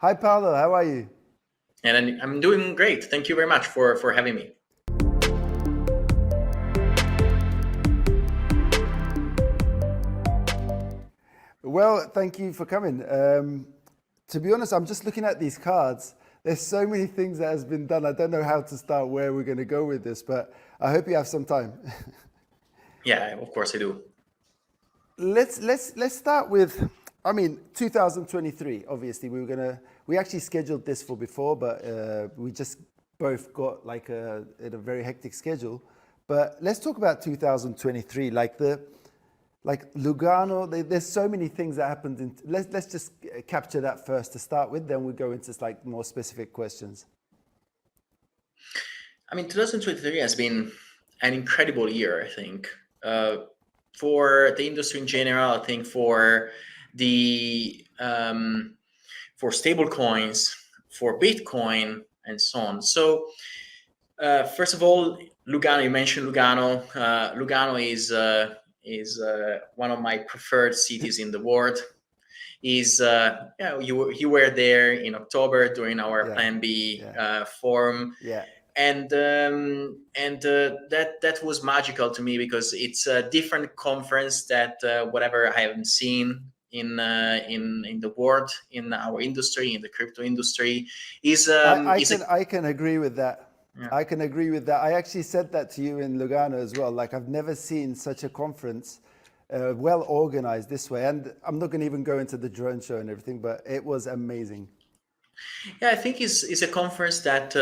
Hi, Paolo. How are you? And I'm doing great. Thank you very much for having me. Well, thank you for coming. To be honest, I'm just looking at these cards. There's so many things that has been done. I don't know how to start, where we're going to go with this, but I hope you have some time. Yeah, of course I do. Let's start with, 2023. Obviously, we actually scheduled this for before, but we just both got like in a very hectic schedule. But let's talk about 2023, like Lugano. There's so many things that happened. Let's just capture that first to start with. Then we go into like more specific questions. 2023 has been an incredible year, I think, for the industry in general. I think for the for stable coins, for Bitcoin, and so on. So, first of all, Lugano. You mentioned Lugano. Lugano is one of my preferred cities in the world. You were there in October during our Plan B forum. Yeah. And that was magical to me because it's a different conference that whatever I haven't seen in the world, in our industry, in the crypto industry. I can agree with that. Yeah. I can agree with that. I actually said that to you in Lugano as well. Like, I've never seen such a conference well organized this way. And I'm not going to even go into the drone show and everything, but it was amazing. Yeah, I think it's a conference that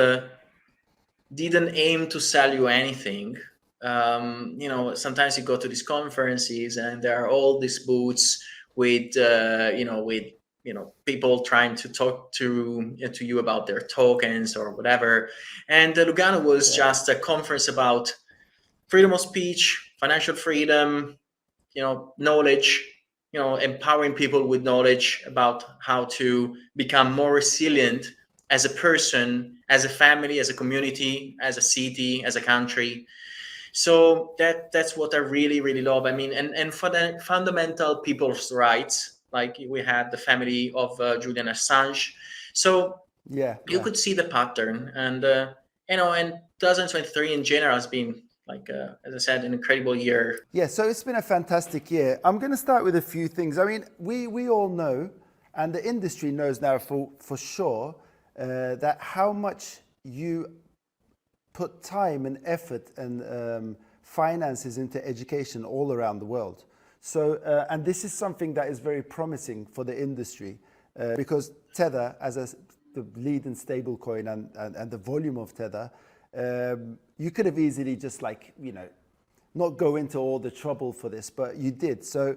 didn't aim to sell you anything. Sometimes you go to these conferences and there are all these booths with people trying to talk to you about their tokens or whatever. And Lugano was just a conference about freedom of speech, financial freedom, knowledge, empowering people with knowledge about how to become more resilient as a person, as a family, as a community, as a city, as a country. So that's what I really, really love. And for the fundamental people's rights, like we had the family of Julian Assange. So you could see the pattern. And, and 2023 in general has been, like, as I said, an incredible year. Yeah, so it's been a fantastic year. I'm going to start with a few things. We all know, and the industry knows now for sure, that how much you put time and effort and finances into education all around the world. So, and this is something that is very promising for the industry because Tether, as the lead in stablecoin and the volume of Tether, you could have easily just not go into all the trouble for this, but you did. So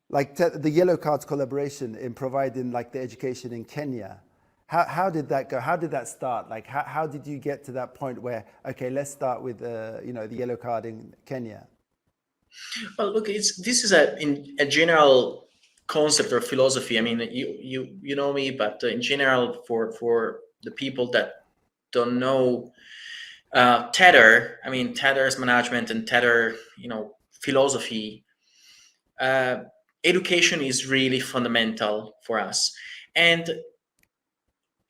like the Yellow Cards collaboration in providing like the education in Kenya, how did that go? How did that start? Like, how did you get to that point where, okay, let's start with, the Yellow Card in Kenya? Well, look, this is a general concept or philosophy. You know me, but in general, for the people that don't know Tether, Tether's management and Tether, philosophy, education is really fundamental for us. And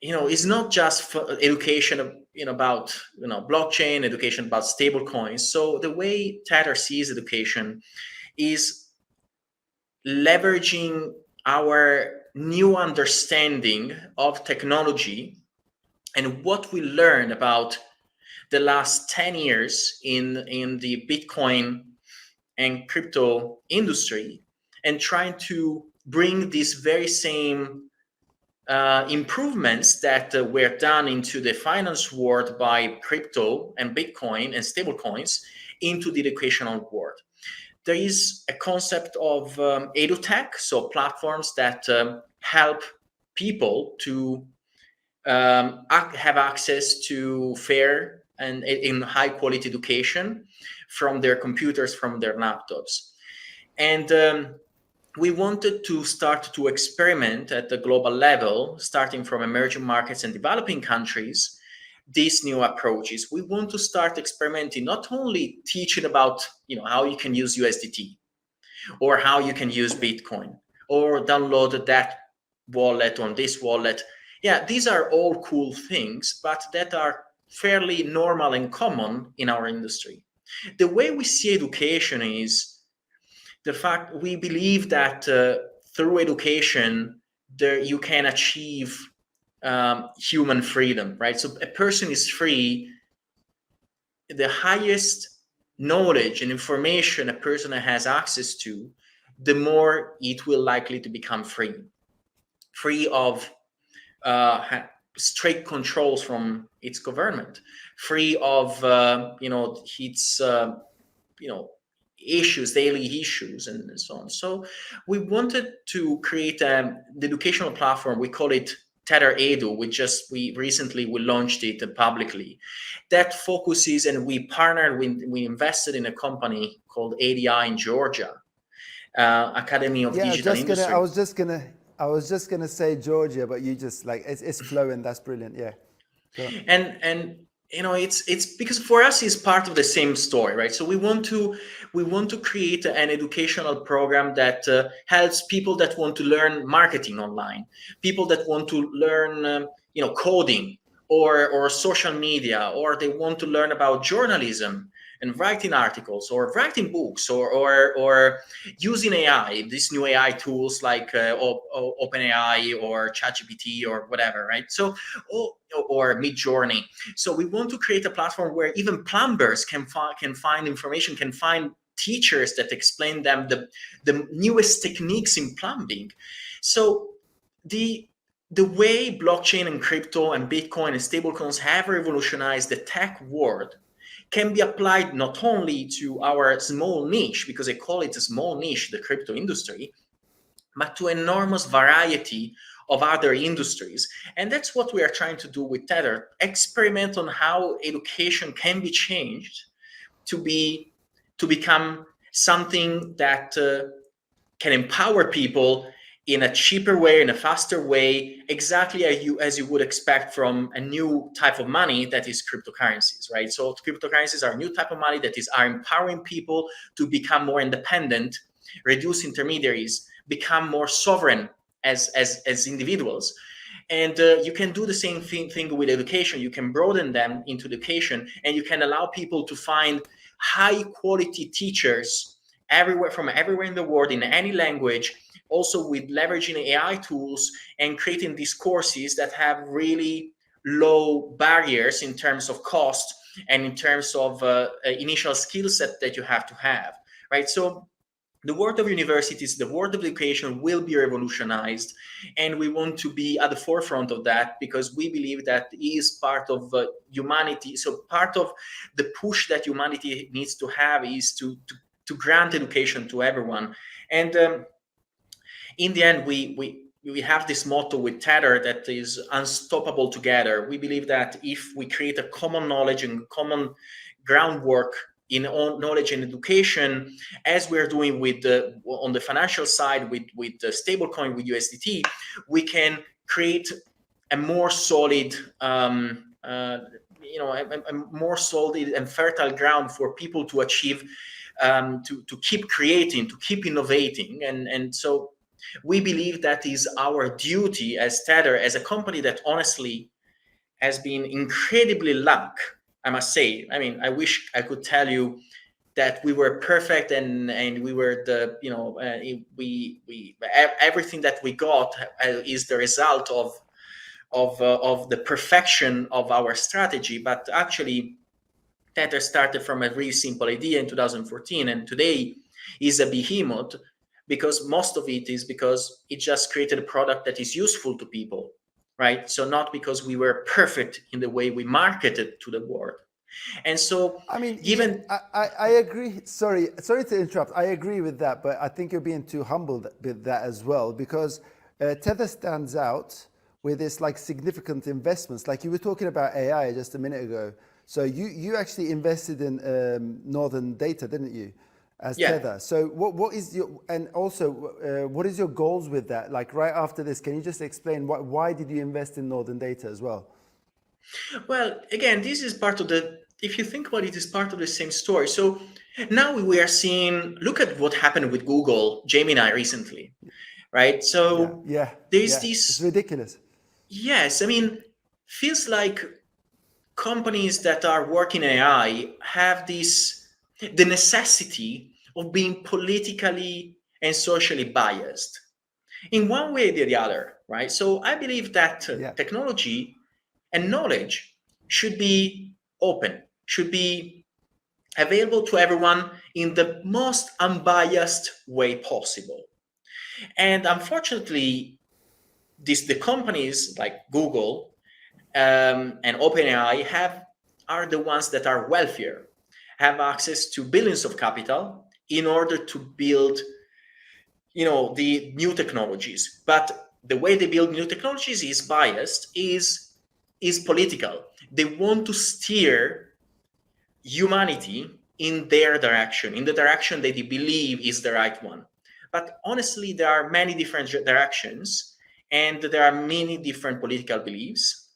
it's not just for education about blockchain, education about stable coins. So the way Tether sees education is leveraging our new understanding of technology and what we learned about the last 10 years in the Bitcoin and crypto industry, and trying to bring these very same improvements that were done into the finance world by crypto and Bitcoin and stable coins into the educational world. There is a concept of edutech, so platforms that help people to have access to fair and in high quality education from their computers, from their laptops. And we wanted to start to experiment at the global level, starting from emerging markets and developing countries, these new approaches. We want to start experimenting, not only teaching about how you can use USDT or how you can use Bitcoin or download that wallet on this wallet. Yeah, these are all cool things, but that are fairly normal and common in our industry. The way we see education is the fact we believe that through education, you can achieve human freedom, right? So a person is free. The highest knowledge and information a person has access to, the more it will likely to become free of strict controls from its government, free of its issues, daily issues, and so on. So we wanted to create the educational platform. We call it Tether Edu. We recently launched it publicly. That focuses, and we partnered with, we invested in a company called ADI in Georgia, Academy of Digital Industry. I was just gonna say Georgia, but you just like it's flowing. That's brilliant. Yeah. And it's because for us it's part of the same story, right? So we want to create an educational program that helps people that want to learn marketing online, people that want to learn coding or social media, or they want to learn about journalism and writing articles or writing books or using AI, these new AI tools like OpenAI or ChatGPT or whatever, right? So or Midjourney. So we want to create a platform where even plumbers can find information, can find teachers that explain them the newest techniques in plumbing. So the way blockchain and crypto and Bitcoin and stablecoins have revolutionized the tech world can be applied not only to our small niche, because I call it a small niche, the crypto industry, but to enormous variety of other industries. And that's what we are trying to do with Tether, experiment on how education can be changed to become something that can empower people in a cheaper way, in a faster way, exactly as you would expect from a new type of money that is cryptocurrencies, right? So cryptocurrencies are a new type of money that are empowering people to become more independent, reduce intermediaries, become more sovereign as individuals. And you can do the same thing with education. You can broaden them into education, and you can allow people to find high quality teachers from everywhere in the world, in any language, also with leveraging AI tools and creating these courses that have really low barriers in terms of cost and in terms of initial skill set that you have to have, right? So the world of universities, the world of education will be revolutionized, and we want to be at the forefront of that because we believe that is part of humanity. So part of the push that humanity needs to have is to grant education to everyone. And in the end, we have this motto with Tether that is unstoppable together. We believe that if we create a common knowledge and common groundwork in knowledge and education, as we're doing on the financial side with the stablecoin, with USDT, we can create a more solid, a more solid and fertile ground for people to achieve, to keep creating, to keep innovating, and so we believe that is our duty as Tether, as a company that honestly has been incredibly lucky, I must say. I mean, I wish I could tell you that we were perfect and we were everything that we got is the result of the perfection of our strategy. But actually, Tether started from a really simple idea in 2014, and today is a behemoth, because most of it is because it just created a product that is useful to people, right? So not because we were perfect in the way we marketed to the world. And so, I mean, given I agree. Sorry to interrupt. I agree with that, but I think you're being too humble with that as well, because Tether stands out with its like significant investments. Like you were talking about AI just a minute ago. So you actually invested in Northern Data, didn't you? As Tether. So what is your, and also what is your goals with that? Like right after this, can you just explain why did you invest in Northern Data as well? Well, again, this is part of if you think about it, is part of the same story. So now we are seeing, look at what happened with Google Gemini recently, right? So Yeah, there's it's this, ridiculous. Yes, I mean, feels like companies that are working AI have the necessity of being politically and socially biased in one way or the other, right? So I believe that Yeah. technology and knowledge should be open, should be available to everyone in the most unbiased way possible. And unfortunately, the companies like Google and OpenAI are the ones that are wealthier, have access to billions of capital in order to build, the new technologies. But the way they build new technologies is biased, is political. They want to steer humanity in their direction, in the direction that they believe is the right one. But honestly, there are many different directions, and there are many different political beliefs,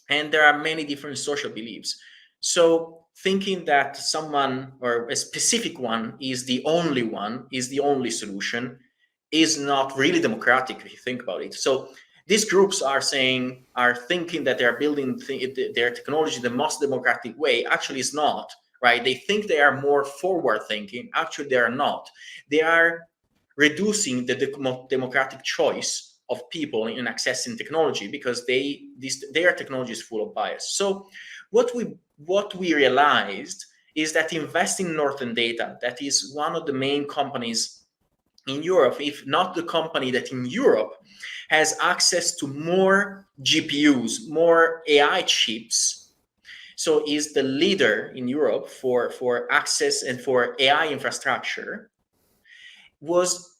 and there are many different social beliefs. So thinking that someone or a specific one is the only one, is the only solution, is not really democratic if you think about it. So these groups are thinking that they're building their technology the most democratic way. Actually, it's not, right? They think they are more forward thinking. Actually, they are not. They are reducing the democratic choice of people in accessing technology because their technology is full of bias. So what we realized is that investing in Northern Data, that is one of the main companies in Europe, if not the company that in Europe has access to more GPUs, more AI chips, so is the leader in Europe for access and for AI infrastructure,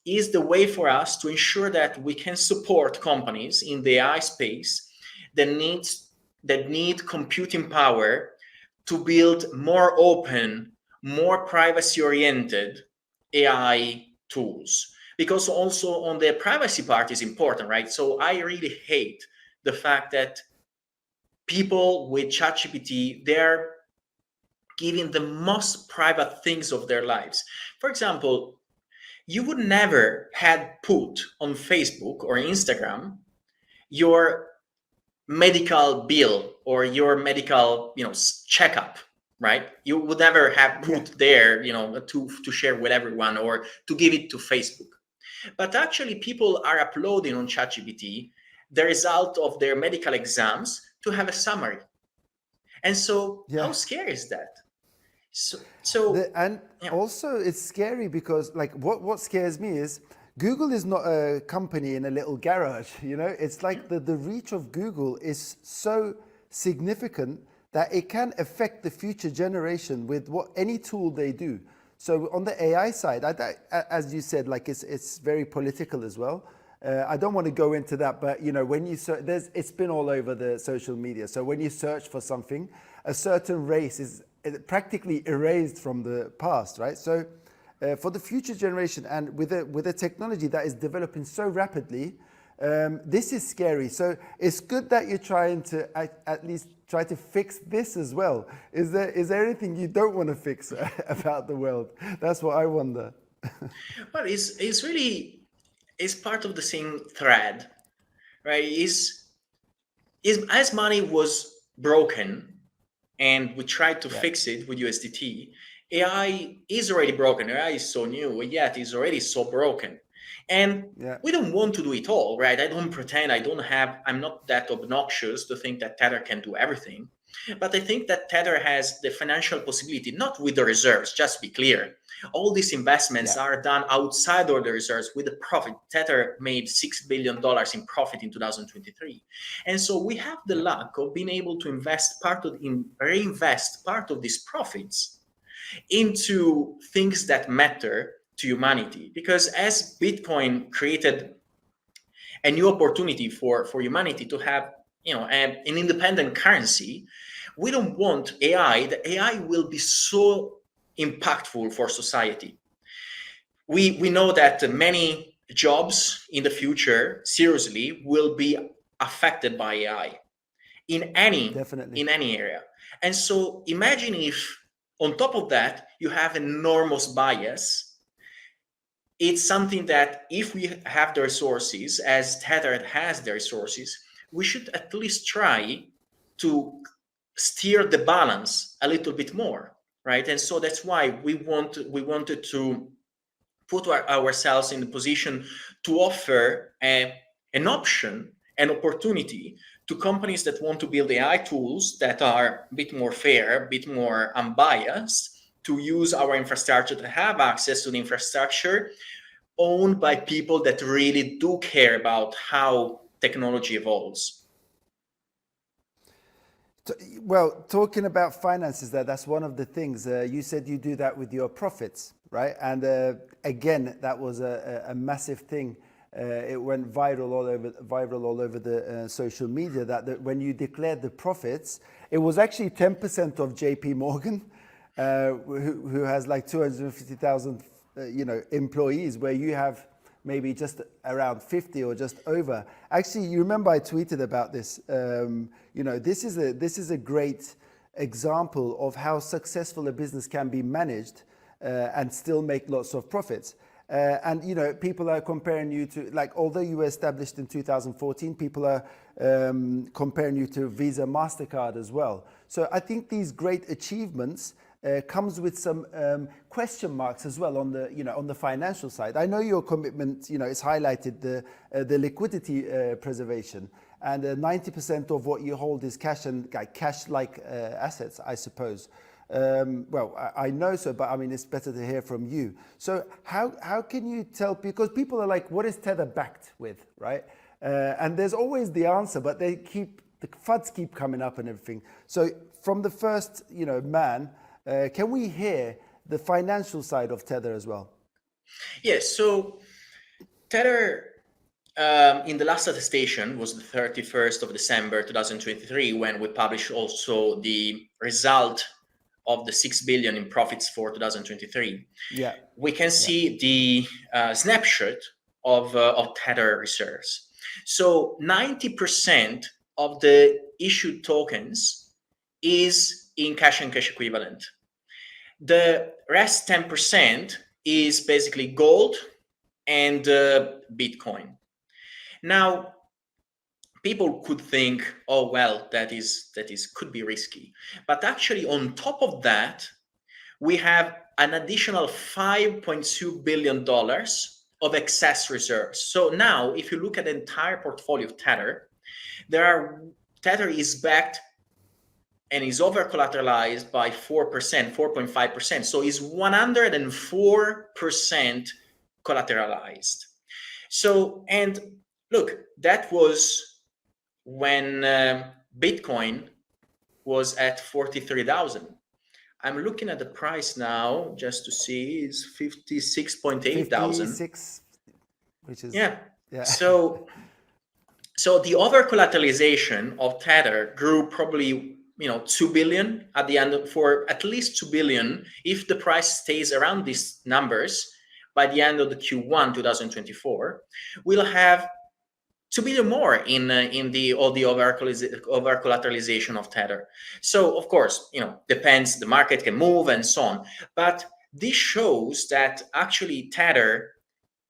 is the way for us to ensure that we can support companies in the AI space that need computing power to build more open, more privacy oriented AI tools. Because also on the privacy part is important, right? So I really hate the fact that people with ChatGPT, they're giving the most private things of their lives. For example, you would never had put on Facebook or Instagram your medical bill or your medical checkup, right? You would never have put there to share with everyone or to give it to Facebook. But actually people are uploading on ChatGPT the result of their medical exams to have a summary. And so how scary is that? And Yeah. also it's scary because like what scares me is Google is not a company in a little garage, it's like the reach of Google is so significant that it can affect the future generation with any tool they do. So on the AI side, as you said, like it's very political as well. I don't want to go into that, but when you it's been all over the social media. So when you search for something, a certain race is practically erased from the past, right? So for the future generation and with a technology that is developing so rapidly, this is scary. So it's good that you're trying to at least try to fix this as well. Is there anything you don't want to fix about the world? That's what I wonder. Well, it's part of the same thread, right? Is as money was broken and we tried to fix it with USDT, AI is already broken. AI is so new, yet it's already so broken. And we don't want to do it all, right? I don't pretend I'm not that obnoxious to think that Tether can do everything. But I think that Tether has the financial possibility, not with the reserves, just to be clear. All these investments are done outside of the reserves with the profit. Tether made $6 billion in profit in 2023. And so we have the luck of being able to reinvest part of these profits into things that matter to humanity. Because as Bitcoin created a new opportunity for humanity to have an independent currency, we don't want AI. The AI will be so impactful for society. We know that many jobs in the future seriously will be affected by AI in any area. And so imagine if on top of that you have enormous bias. It's something that if we have the resources, as Tether has the resources, we should at least try to steer the balance a little bit more, right? And so that's why we wanted to put ourselves in the position to offer an option, an opportunity to companies that want to build AI tools that are a bit more fair, a bit more unbiased, to use our infrastructure, to have access to the infrastructure owned by people that really do care about how technology evolves. Well, talking about finances, that's one of the things. You said you do that with your profits, right? And again, that was a massive thing. It went viral all over the social media that when you declared the profits, it was actually 10% of JP Morgan, who has like 250,000 employees, where you have maybe just around 50 or just over. Actually, you remember I tweeted about this. This is a great example of how successful a business can be managed and still make lots of profits. And people are comparing you to, like, although you were established in 2014, people are comparing you to Visa, MasterCard as well. So I think these great achievements comes with some question marks as well on the financial side. I know your commitment, it's highlighted the liquidity preservation, and 90% of what you hold is cash and cash-like assets, I suppose. Well, I know so, but I mean, it's better to hear from you. So how can you tell, because people are like, what is Tether backed with, right? And there's always the answer, but the FUDs keep coming up and everything. So from the first, man, can we hear the financial side of Tether as well? Yes, so Tether in the last attestation was the 31st of December 2023, when we published also the result of the 6 billion in profits for 2023. Yeah, we can see the snapshot of Tether reserves. So 90% of the issued tokens is in cash and cash equivalent. The rest 10% is basically gold and Bitcoin. Now, people could think, oh, well, that could be risky. But actually, on top of that, we have an additional $5.2 billion of excess reserves. So now, if you look at the entire portfolio of Tether, Tether is backed and is over collateralized by 4%, 4.5%. So it's 104% collateralized. So, and look, that was when Bitcoin was at 43,000. I'm looking at the price now just to see, it's 56,800. 56, which is yeah. So the over collateralization of Tether grew probably 2 billion at the end, for at least 2 billion if the price stays around these numbers. By the end of the Q1 2024, we'll have 2 billion more in the over collateralization of Tether. So of course, depends, the market can move and so on. But this shows that actually Tether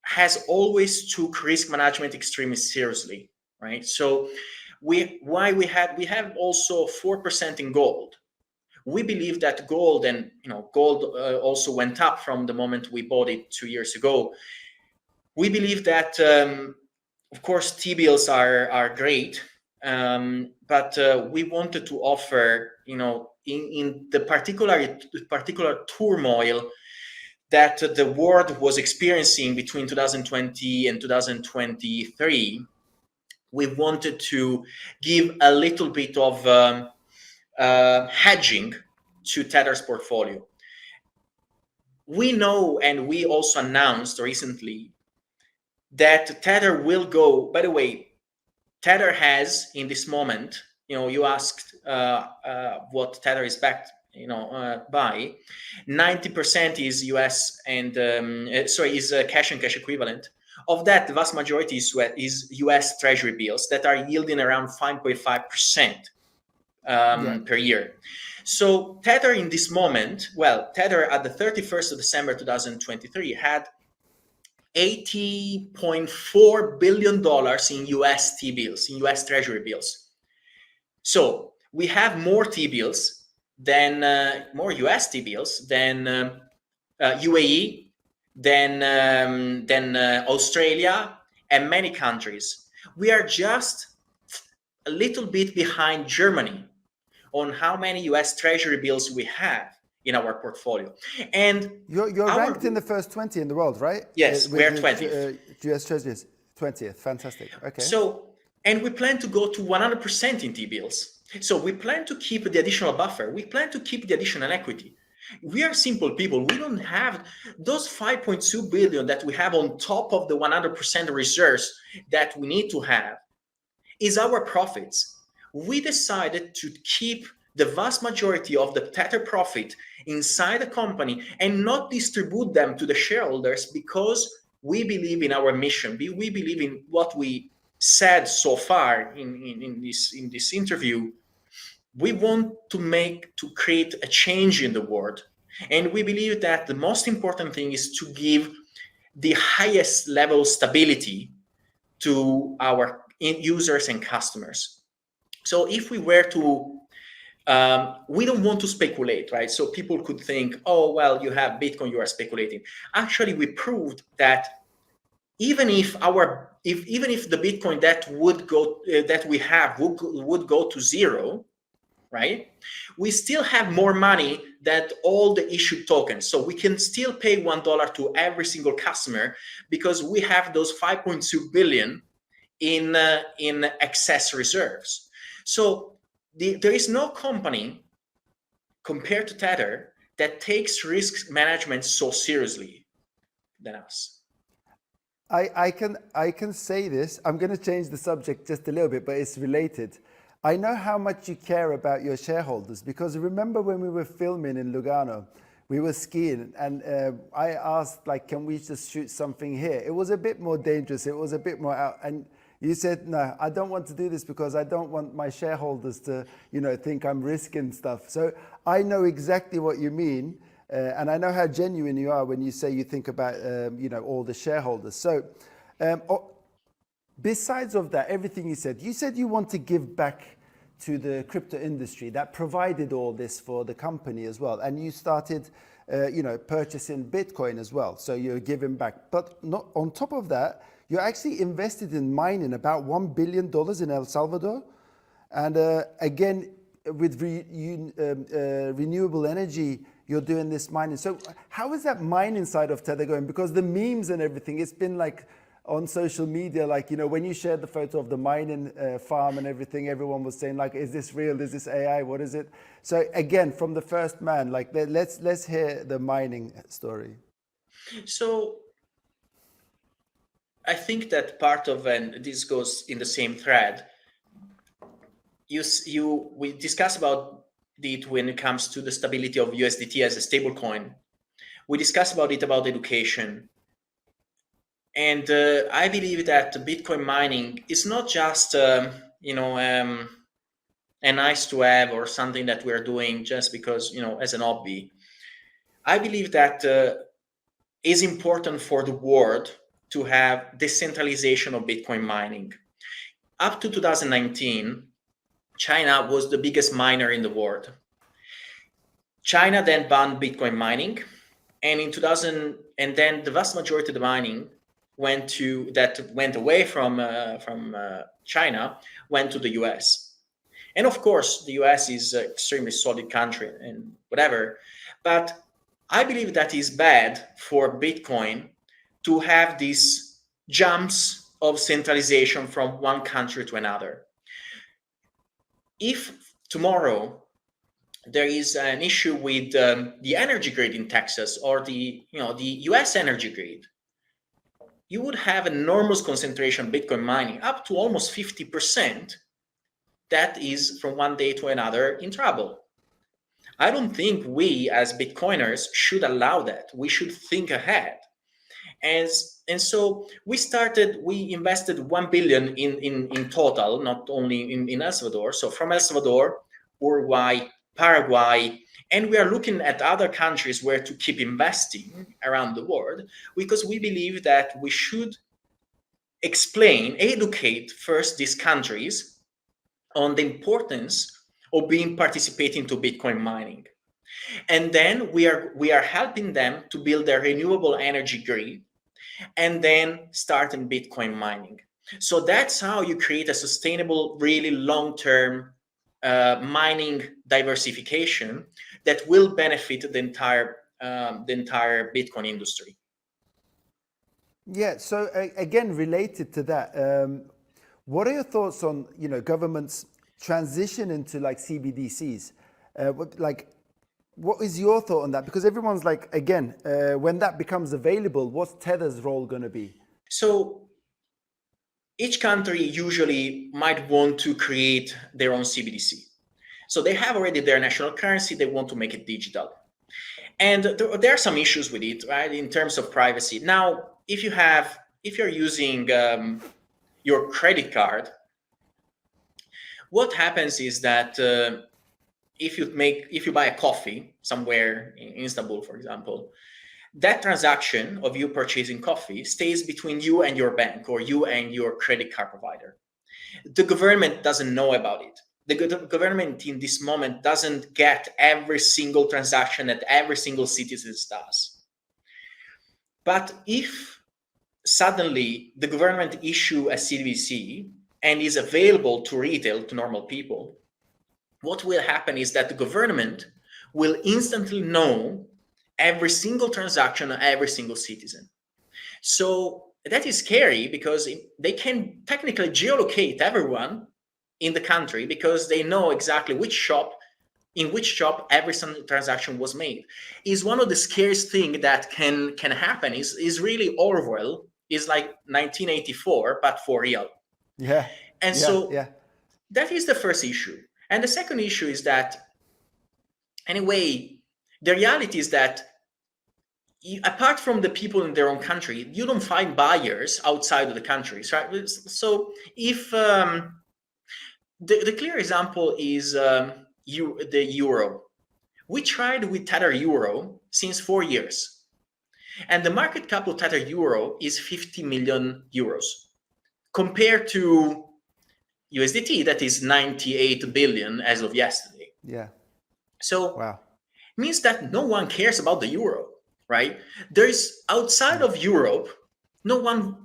has always took risk management extremely seriously, right? So we have also 4% in gold. We believe that gold, and gold also went up from the moment we bought it 2 years ago. We believe that of course T-bills are great, but we wanted to offer, in the particular turmoil that the world was experiencing between 2020 and 2023, we wanted to give a little bit of hedging to Tether's portfolio. We know, and we also announced recently, that Tether will go, by the way, Tether has in this moment, you asked what Tether is backed by, 90% is US and is cash and cash equivalent. Of that, the vast majority is US Treasury bills that are yielding around 5.5% per year. So Tether in this moment, Tether at the 31st of December 2023 had $80.4 billion in US T-bills, in US Treasury bills. So we have more T-bills than, more US T-bills than UAE, than Australia, and many countries. We are just a little bit behind Germany on how many US Treasury bills we have in our portfolio. And you're ranked in the first 20 in the world, right? Yes, we're 20th. US Treasuries, 20th. Fantastic. Okay. So, and we plan to go to 100% in T-bills. So we plan to keep the additional buffer. We plan to keep the additional equity. We are simple people. We don't have those 5.2 billion that we have on top of the 100% reserves that we need to have is our profits. We decided to keep the vast majority of the Tether profit inside the company and not distribute them to the shareholders, because we believe in our mission. We believe in what we said so far in this interview. We want to create a change in the world. And we believe that the most important thing is to give the highest level of stability to our users and customers. So if we were to, we don't want to speculate, right? So people could think, oh, well, you have Bitcoin, you are speculating. Actually, we proved that even if the Bitcoin that would go that we have would go to zero, right? We still have more money than all the issued tokens. So we can still pay $1 to every single customer because we have those 5.2 billion in excess reserves. So there is no company compared to Tether that takes risk management so seriously than us. I can say this. I'm going to change the subject just a little bit, but it's related. I know how much you care about your shareholders, because remember when we were filming in Lugano, we were skiing, and I asked, like, can we just shoot something here? It was a bit more dangerous. It was a bit more out. And you said, no, I don't want to do this because I don't want my shareholders to, think I'm risking stuff. So I know exactly what you mean. And I know how genuine you are when you say you think about, all the shareholders. So besides of that, everything you said you want to give back to the crypto industry that provided all this for the company as well. And you started, purchasing Bitcoin as well. So you're giving back. But not on top of that, you actually invested in mining about $1 billion in El Salvador. And again, with renewable energy, you're doing this mining. So how is that mining side of Tether going? Because the memes and everything, it's been like on social media, like, when you shared the photo of the mining farm and everything, everyone was saying, like, is this real? Is this AI? What is it? So again, from the first man, like, let's hear the mining story. So I think that part of, and this goes in the same thread, we discussed about it when it comes to the stability of USDT as a stable coin. We discussed about it about education. And I believe that Bitcoin mining is not just, a nice to have or something that we're doing just because, as an hobby. I believe that is important for the world to have decentralization of Bitcoin mining. Up to 2019, China was the biggest miner in the world. China then banned Bitcoin mining, and and then the vast majority of the mining went away from China, went to the US. And of course, the US is an extremely solid country and whatever, but I believe that is bad for Bitcoin to have these jumps of centralization from one country to another. If tomorrow there is an issue with the energy grid in Texas or the US energy grid, you would have enormous concentration of Bitcoin mining, up to almost 50%, that is from one day to another in trouble. I don't think we as Bitcoiners should allow that. We should think ahead. And so we invested 1 billion in total, not only in El Salvador. So from El Salvador, Uruguay, Paraguay, and we are looking at other countries where to keep investing around the world, because we believe that we should educate first these countries on the importance of being participating to Bitcoin mining. And then we are helping them to build their renewable energy grid and then starting Bitcoin mining. So that's how you create a sustainable, really long-term mining diversification that will benefit the entire Bitcoin industry. Yeah. So again, related to that, what are your thoughts on governments transition into like CBDCs? What is your thought on that? Because everyone's like, again, when that becomes available, what's Tether's role going to be? So each country usually might want to create their own CBDC. So they have already their national currency, they want to make it digital. And there are some issues with it, right, in terms of privacy. Now, if you're using your credit card, what happens is that if you buy a coffee somewhere in Istanbul, for example, that transaction of you purchasing coffee stays between you and your bank or you and your credit card provider. The government doesn't know about it. The government in this moment doesn't get every single transaction that every single citizen does. But if suddenly the government issue a CBDC and is available to retail, to normal people, what will happen is that the government will instantly know every single transaction of every single citizen. So that is scary because they can technically geolocate everyone in the country because they know exactly in which shop every single transaction was made. Is one of the scariest thing that can happen. Is really Orwell, is like 1984 but for real. Yeah. And that is the first issue. And the second issue is that, anyway, the reality is that apart from the people in their own country, you don't find buyers outside of the countries, right? So if the clear example is the euro. We tried with Tether Euro since 4 years. And the market cap of Tether Euro is 50 million euros compared to USDT, that is 98 billion as of yesterday. Yeah. So wow. Means that no one cares about the euro, right? There is outside of Europe, no one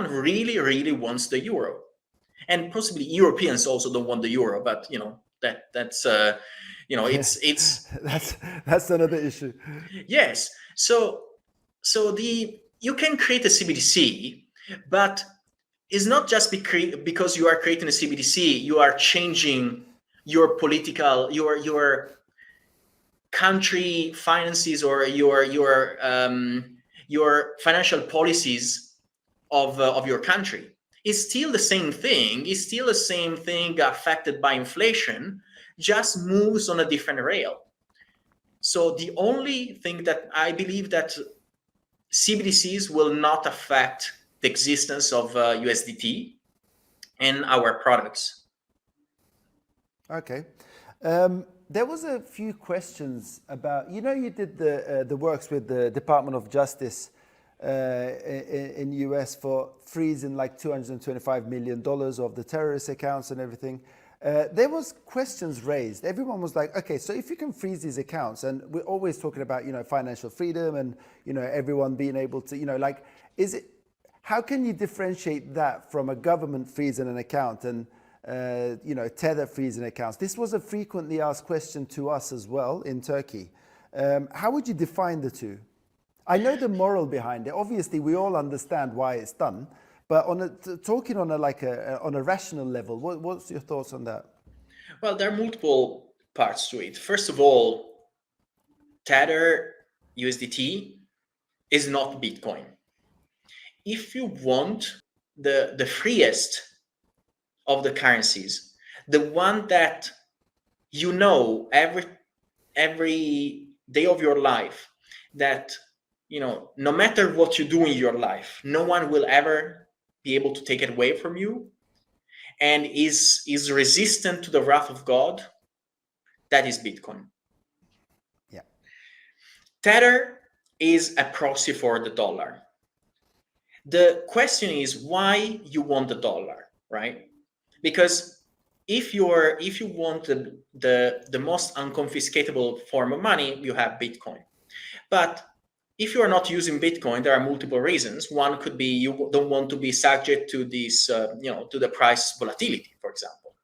really wants the euro, and possibly Europeans also don't want the euro. But that's it's that's another issue. Yes. So you can create a CBDC, but it's not just because you are creating a CBDC, you are changing your political, your country finances or your financial policies of your country. It's still the same thing. It's still the same thing affected by inflation, just moves on a different rail. So the only thing that I believe that CBDCs will not affect the existence of USDT and our products. Okay. There was a few questions about, you did the works with the Department of Justice in US for freezing like $225 million of the terrorist accounts and everything. There was questions raised. Everyone was like, okay, so if you can freeze these accounts, and we're always talking about, financial freedom and, everyone being able to, how can you differentiate that from a government freezing an account and, Tether freezing accounts? This was a frequently asked question to us as well in Turkey. How would you define the two? I know the moral behind it. Obviously, we all understand why it's done. But talking on a rational level, what's your thoughts on that? Well, there are multiple parts to it. First of all, Tether USDT is not Bitcoin. If you want the freest of the currencies, the one that every day of your life, that no matter what you do in your life, no one will ever be able to take it away from you, and is resistant to the wrath of God, that is Bitcoin. Yeah. Tether is a proxy for the dollar. The question is why you want the dollar, right? Because if you want the most unconfiscatable form of money, you have Bitcoin. But if you are not using Bitcoin, there are multiple reasons. One could be you don't want to be subject to this, to the price volatility, for example,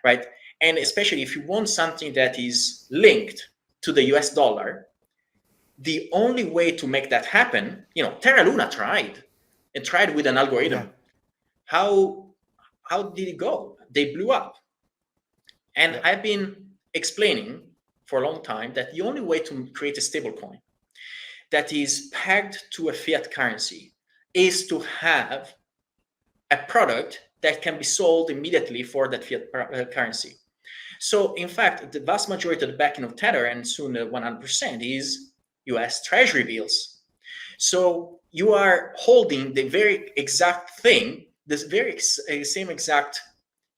right? And especially if you want something that is linked to the US dollar, the only way to make that happen, Terra Luna tried. It tried with an algorithm. Yeah. How did it go? They blew up. And I've been explaining for a long time that the only way to create a stablecoin that is pegged to a fiat currency is to have a product that can be sold immediately for that fiat currency. So in fact, the vast majority of the backing of Tether, and soon 100%, is US Treasury bills. So you are holding the very exact thing, this very same exact,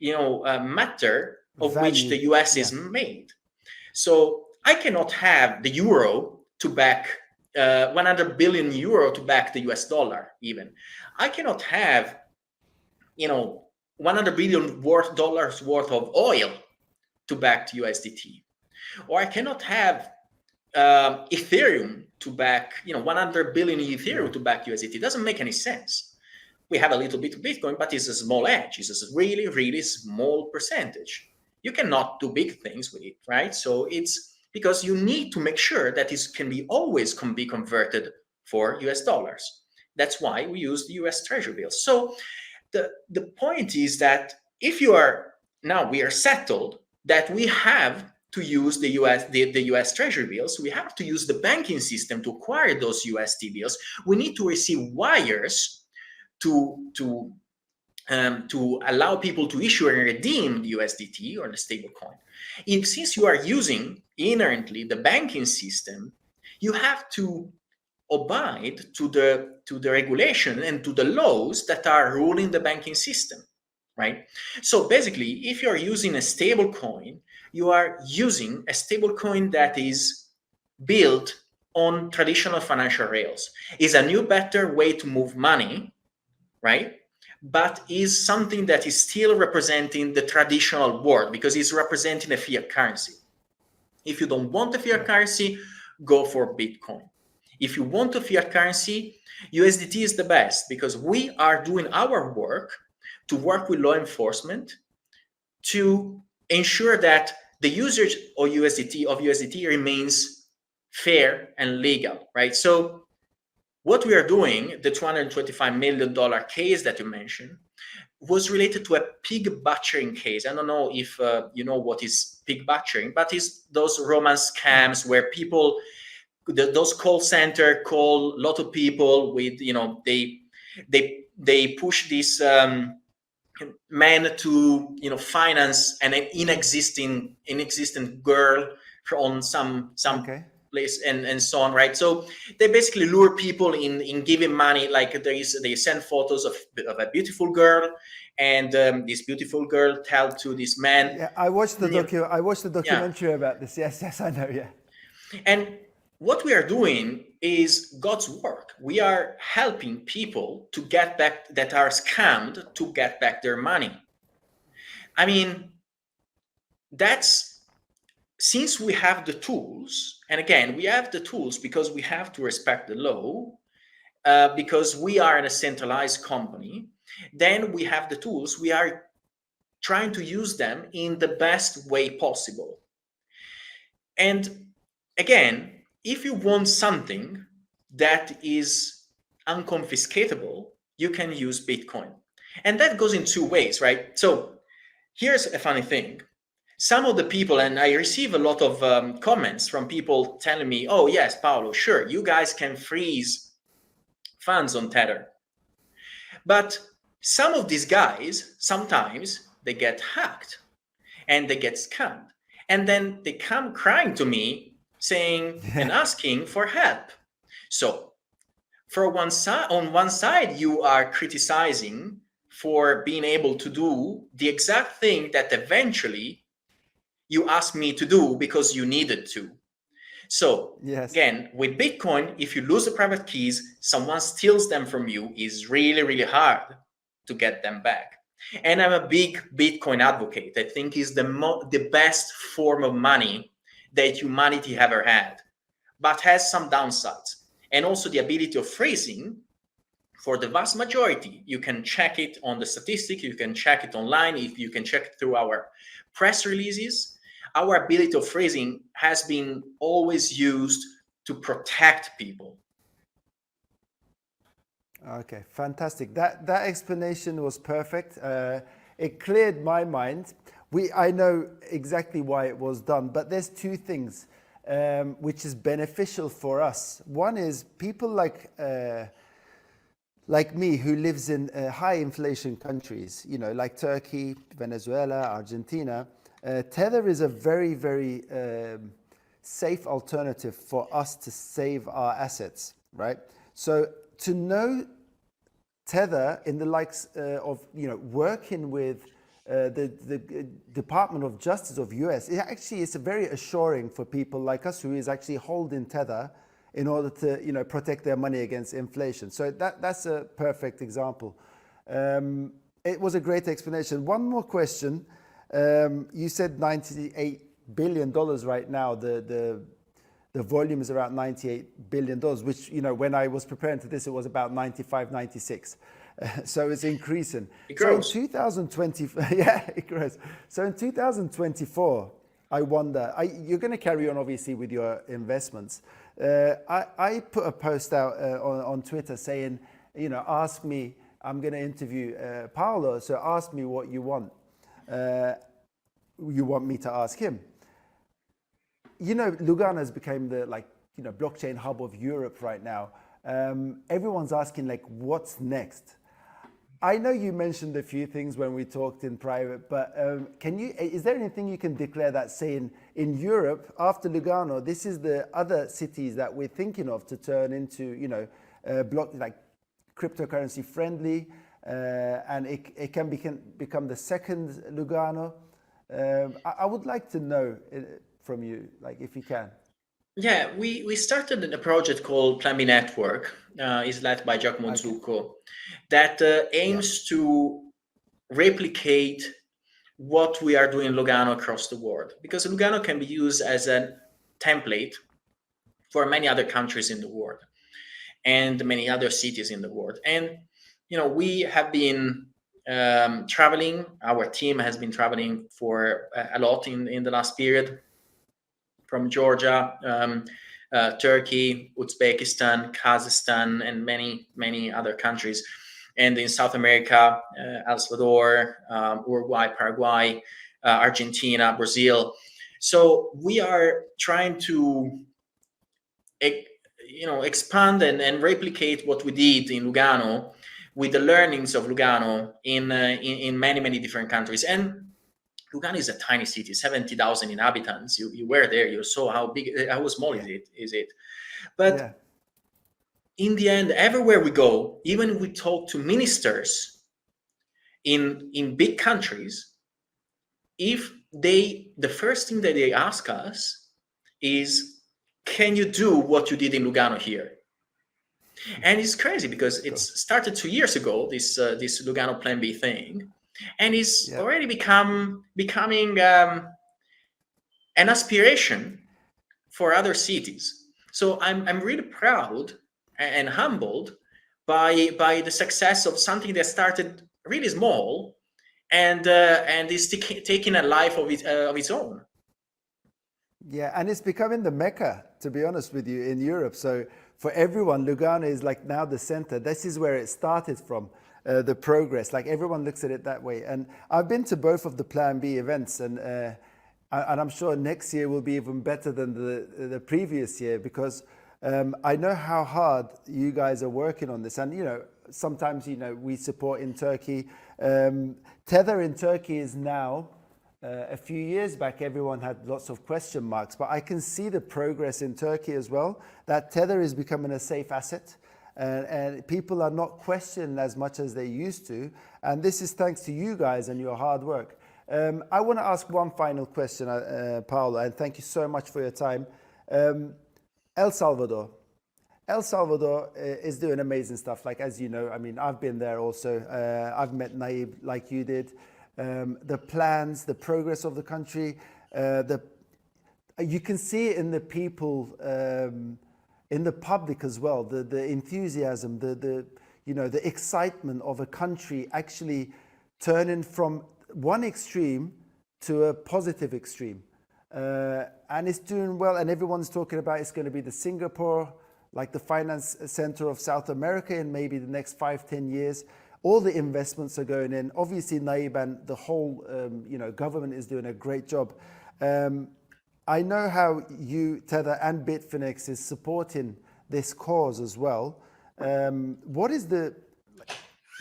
matter of value, which the US is made. So I cannot have the euro to back 100 billion euro to back the US dollar. Even I cannot have 100 billion dollars worth of oil to back to USDT, or I cannot have Ethereum to back 100 billion Ethereum to back USDT. It doesn't make any sense. We have a little bit of Bitcoin, but it's a small edge. It's a really, really small percentage. You cannot do big things with it, right? So it's because you need to make sure that it can be always be converted for US dollars. That's why we use the US Treasury bills. So the point is that if we are settled that we have to use the US Treasury bills, we have to use the banking system to acquire those UST bills. We need to receive wires to allow people to issue and redeem the USDT or the stablecoin. Since you are using inherently the banking system, you have to abide to the regulation and to the laws that are ruling the banking system, right? So basically, if you are using a stablecoin, you are using a stablecoin that is built on traditional financial rails. It's a new, better way to move money, right? But is something that is still representing the traditional world because it's representing a fiat currency. If you don't want a fiat currency, go for Bitcoin. If you want a fiat currency, USDT is the best because we are doing our work to work with law enforcement to ensure that the usage of USDT remains fair and legal, right? So what we are doing, the $225 million case that you mentioned, was related to a pig butchering case. I don't know if you know what is pig butchering, but it's those romance scams where people, those call center call a lot of people with, they push this man to finance an inexistent girl on some place and so on, right? So they basically lure people in giving money. Like they send photos of a beautiful girl, and this beautiful girl tell to this man. Yeah, I watched the documentary about this. Yes, I know. Yeah, and what we are doing is God's work. We are helping people to get back, that are scammed, to get back their money. I mean, since we have the tools, and again, we have the tools because we have to respect the law, because we are in a centralized company, then we have the tools. We are trying to use them in the best way possible. And again, if you want something that is unconfiscatable, you can use Bitcoin. And that goes in two ways, right? So here's a funny thing. Some of the people, and I receive a lot of comments from people telling me, oh, yes, Paolo, sure, you guys can freeze funds on Tether. But some of these guys, sometimes they get hacked and they get scammed. And then they come crying to me saying and asking for help. So on one side, you are criticizing for being able to do the exact thing that eventually you asked me to do because you needed to. So Yes. again, with Bitcoin, if you lose the private keys, someone steals them from you, is really, really hard to get them back. And I'm a big Bitcoin advocate. I think it's the best form of money that humanity ever had, but has some downsides. And also the ability of freezing, for the vast majority, you can check it on the statistic, you can check it online, if you can check it through our press releases. Our ability of freezing has been always used to protect people. Okay, fantastic. That explanation was perfect. It cleared my mind. I know exactly why it was done, but there's two things which is beneficial for us. One is people like me who lives in high inflation countries, you know, like Turkey, Venezuela, Argentina. Tether is a very, very safe alternative for us to save our assets, right? So to know Tether in the likes of, you know, working with the Department of Justice of US, it's very assuring for people like us who is actually holding Tether in order to, you know, protect their money against inflation. So that's a perfect example. It was a great explanation. One more question. You said $98 billion right now. The volume is around $98 billion, which, you know, when I was preparing to this, it was about 95, 96. So it's increasing. It grows. So in 2020, yeah, it grows. So in 2024, I wonder, you're going to carry on obviously with your investments. I put a post out on Twitter saying, you know, ask me, I'm going to interview Paolo, so ask me what you want. You want me to ask him. You know, Lugano has become the, like, you know, blockchain hub of Europe right now. Everyone's asking, like, what's next? I know you mentioned a few things when we talked in private, but is there anything you can declare that saying in Europe, after Lugano, this is the other cities that we're thinking of to turn into, you know, like cryptocurrency friendly, and it can become the second Lugano? I would like to know from you, like, if you can. Yeah, we started a project called Plan B Network. It's led by Giacomo Zucco, that aims to replicate what we are doing in Lugano across the world, because Lugano can be used as a template for many other countries in the world and many other cities in the world. And, you know, we have been traveling. Our team has been traveling for a lot in the last period, from Georgia, Turkey, Uzbekistan, Kazakhstan, and many other countries. And in South America, El Salvador, Uruguay, Paraguay, Argentina, Brazil. So we are trying to, you know, expand and replicate what we did in Lugano with the learnings of Lugano in many different countries. And Lugano is a tiny city, 70,000 inhabitants. You were there, you saw how big, how small is it. But in the end, everywhere we go, even if we talk to ministers in big countries, the first thing that they ask us is, can you do what you did in Lugano here? And it's crazy because it started 2 years ago, this Lugano Plan B thing. And it's already becoming an aspiration for other cities. So I'm really proud and humbled by the success of something that started really small and is taking a life of its own. Yeah, and it's becoming the Mecca, to be honest with you, in Europe. So for everyone, Lugano is like now the center. This is where it started from. The progress, like everyone looks at it that way. And I've been to both of the Plan B events, and I'm sure next year will be even better than the previous year, because I know how hard you guys are working on this. And, you know, sometimes, you know, we support in Turkey. Tether in Turkey is now, a few years back, everyone had lots of question marks, but I can see the progress in Turkey as well, that Tether is becoming a safe asset. And people are not questioning as much as they used to. And this is thanks to you guys and your hard work. I want to ask one final question, Paolo, and thank you so much for your time. El Salvador. El Salvador is doing amazing stuff. Like, as you know, I mean, I've been there also. I've met Naib like you did. The plans, the progress of the country, you can see it in the people, in the public as well. The enthusiasm, the excitement of a country actually turning from one extreme to a positive extreme. And it's doing well, and everyone's talking about it's going to be the Singapore, like the finance center of South America in maybe the next 5-10 years. All the investments are going in. Obviously, Naib and the whole government is doing a great job. I know how you, Tether, and Bitfinex is supporting this cause as well. What is the,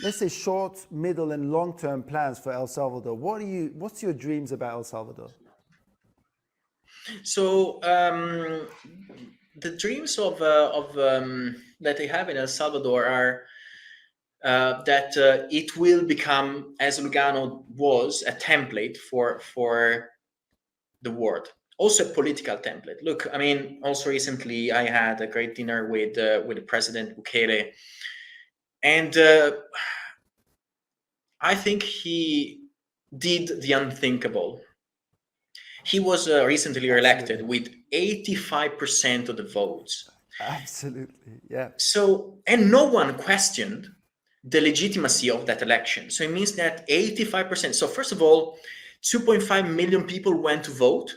let's say, short, middle, and long-term plans for El Salvador? What's your dreams about El Salvador? So the dreams of that they have in El Salvador are that it will become, as Lugano was, a template for the world. Also a political template. Look, I mean, also recently I had a great dinner with the President Bukele, and I think he did the unthinkable. He was recently elected with 85% of the votes. Absolutely, yeah. So, and no one questioned the legitimacy of that election. So it means that 85%. So first of all, 2.5 million people went to vote.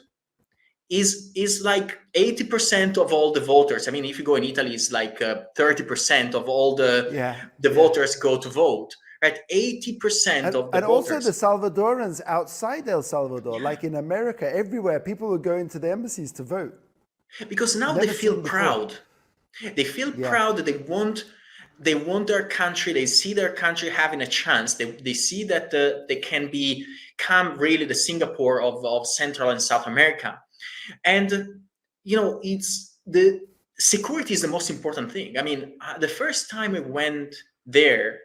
Is like 80% of all the voters. I mean, if you go in Italy, it's like 30% of all the voters go to vote. Right, 80% of the and voters. Also the Salvadorans outside El Salvador, like in America, everywhere, people were going to the embassies to vote. Because now they feel proud. They feel proud that they want their country. They see their country having a chance. They see that they can become really the Singapore of Central and South America. And it's the security is the most important thing. I mean, the first time we went there,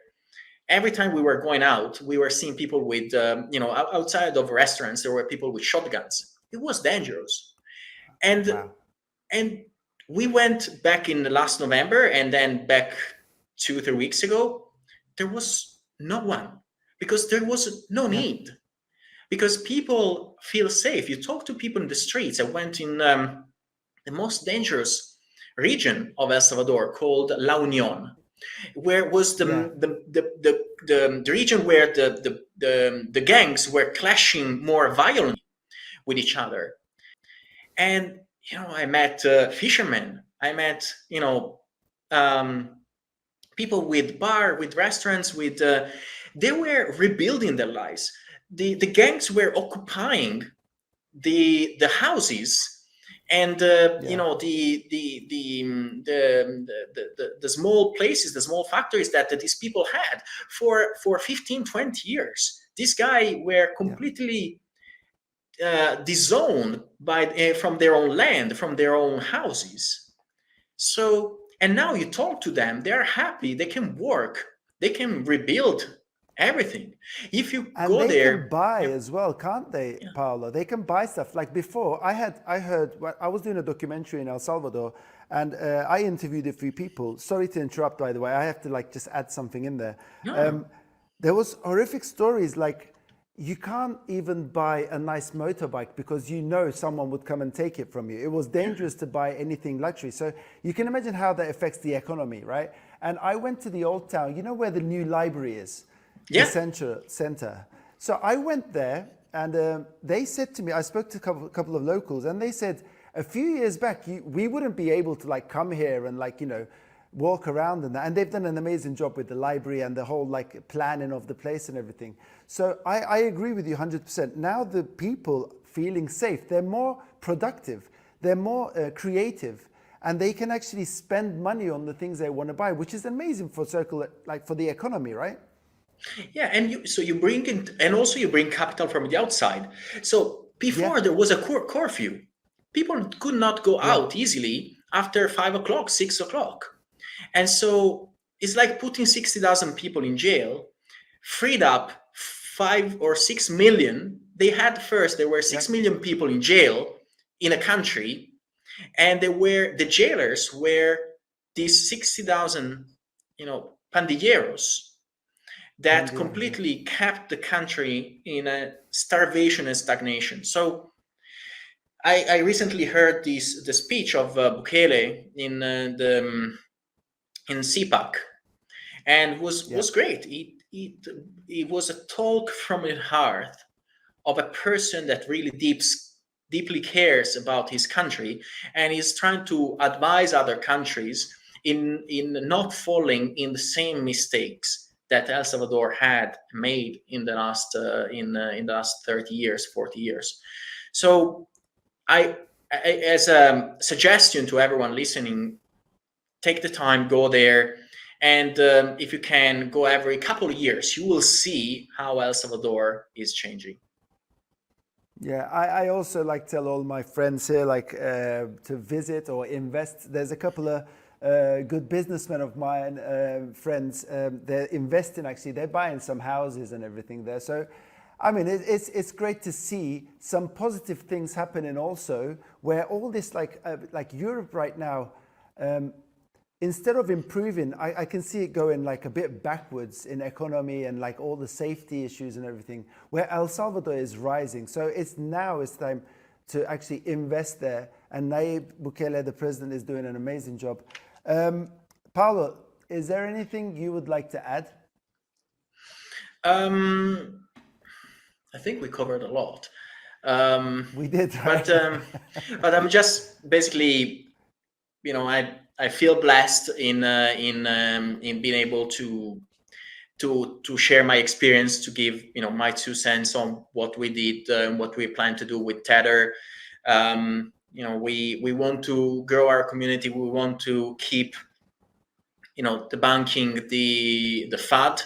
every time we were going out, we were seeing people with, outside of restaurants, there were people with shotguns. It was dangerous. And we went back in last November, and then back 2-3 weeks ago, there was no one, because there was no need. Because people feel safe. You talk to people in the streets. I went in the most dangerous region of El Salvador called La Union, where was the region where the gangs were clashing more violently with each other. And I met fishermen. I met people with restaurants. They were rebuilding their lives. The gangs were occupying the houses. And the small places, the small factories that these people had for 15-20 years. These guys were completely disowned from their own land, from their own houses. So, and now you talk to them, they're happy, they can work, they can rebuild everything. If you go there, they can buy as well, can't they, Paolo? They can buy stuff. Like before, I heard, I was doing a documentary in El Salvador, and I interviewed a few people. Sorry to interrupt, by the way. I have to just add something in there. No. There was horrific stories like you can't even buy a nice motorbike because someone would come and take it from you. It was dangerous to buy anything luxury. So you can imagine how that affects the economy, right? And I went to the old town, where the new library is? The center. So I went there, and they said to me, I spoke to a couple of locals, and they said a few years back, we wouldn't be able to come here and walk around and that. And they've done an amazing job with the library and the whole planning of the place and everything. So I agree with you 100%. Now the people feeling safe, they're more productive, they're more creative, and they can actually spend money on the things they want to buy, which is amazing for for the economy, right? Yeah, and you bring in, and also you bring capital from the outside. So before there was a curfew, people could not go out easily after 5 o'clock, 6 o'clock, and so it's like putting 60,000 people in jail, freed up 5 or 6 million they had first, there were 6 million people in jail in a country, and the jailers were these 60,000, pandilleros that completely kept the country in a starvation and stagnation. So I recently heard the speech of Bukele in CPAC, and was great. It was a talk from the heart of a person that really deeply cares about his country, and is trying to advise other countries in not falling in the same mistakes that El Salvador had made in the last 30 years, 40 years. So I as a suggestion to everyone listening, take the time, go there, and if you can go every couple of years, you will see how El Salvador is changing. Yeah, I also like tell all my friends here to visit or invest. There's a couple of good businessmen of mine, friends, they're investing actually, they're buying some houses and everything there. So, I mean, it's great to see some positive things happening also, where all this like Europe right now, instead of improving, I can see it going like a bit backwards in economy and like all the safety issues and everything, where El Salvador is rising. So it's time to actually invest there. And Nayib Bukele, the president, is doing an amazing job. Paolo, is there anything you would like to add? I think we covered a lot. We did, right? But I'm just basically, I feel blessed in being able to share my experience, to give my 2 cents on what we did and what we plan to do with Tether. We want to grow our community. We want to keep the banking the FAD.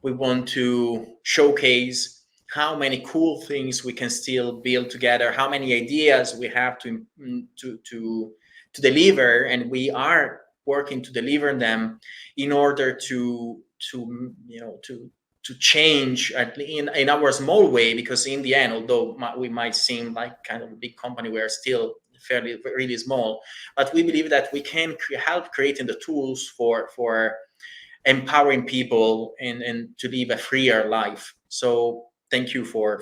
We want to showcase how many cool things we can still build together, how many ideas we have to deliver, and we are working to deliver them in order to change in our small way, because in the end, although we might seem like kind of a big company, we are still really small, but we believe that we can help creating the tools for empowering people and to live a freer life. So thank you for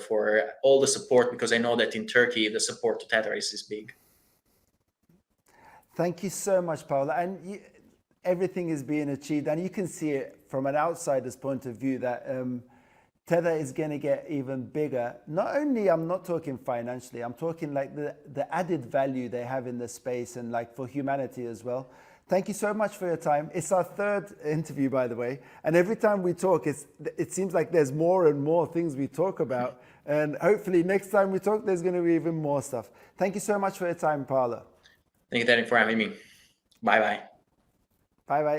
all the support, because I know that in Turkey the support to Tether is big. Thank you so much, Paolo. And everything is being achieved, and you can see it from an outsider's point of view that Tether is going to get even bigger. Not only, I'm not talking financially, I'm talking like the added value they have in the space and like for humanity as well. Thank you so much for your time. It's our 3rd interview, by the way. And every time we talk, it seems like there's more and more things we talk about. And hopefully next time we talk, there's going to be even more stuff. Thank you so much for your time, Paolo. Thank you, Danny, for having me. Bye-bye. Bye-bye.